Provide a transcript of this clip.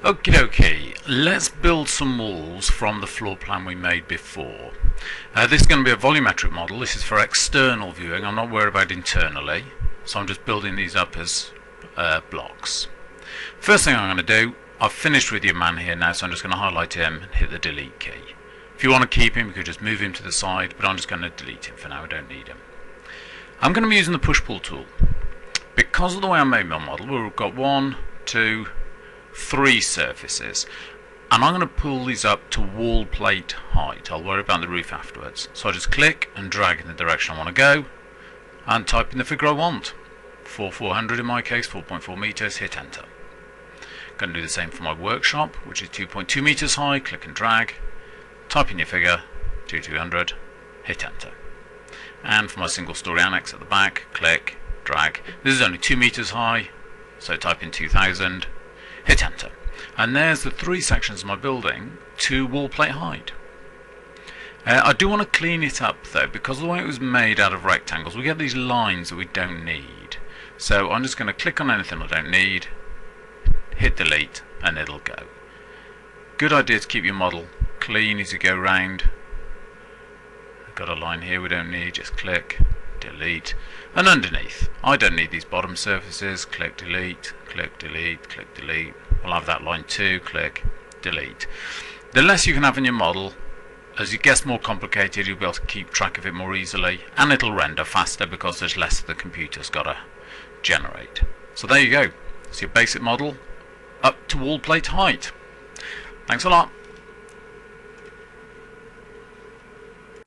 Okie dokie, let's build some walls from the floor plan we made before. This is going to be a volumetric model. This is for external viewing. I'm not worried about internally, so I'm just building these up as blocks. First thing I'm going to do, I've finished with your man here now, so I'm just going to highlight him and hit the delete key. If you want to keep him, you could just move him to the side, but I'm just going to delete him for now. I don't need him. I'm going to be using the push-pull tool. Because of the way I made my model, we've got 1, 2, 3 surfaces, and I'm going to pull these up to wall plate height. I'll worry about the roof afterwards. So I just click and drag in the direction I want to go and type in the figure I want. 400 in my case, 4.4 meters, hit enter. Going to do the same for my workshop, which is 2.2 meters high. Click and drag, type in your figure, 2200, hit enter. And for my single story annex at the back, click, drag. This is only 2 meters high, so type in 2000, hit enter. And there's the 3 sections of my building to wall plate height. I do want to clean it up though, because of the way it was made out of rectangles, we get these lines that we don't need. So I'm just going to click on anything I don't need, hit delete, and it'll go. Good idea to keep your model clean as you go round. I've got a line here we don't need, just click, delete. And underneath, I don't need these bottom surfaces, click delete, click delete, click delete. We'll have that line too, click delete. The less you can have in your model, as it gets more complicated, you'll be able to keep track of it more easily, and it'll render faster because there's less the computer's got to generate. So there you go, it's your basic model up to wall plate height. Thanks a lot.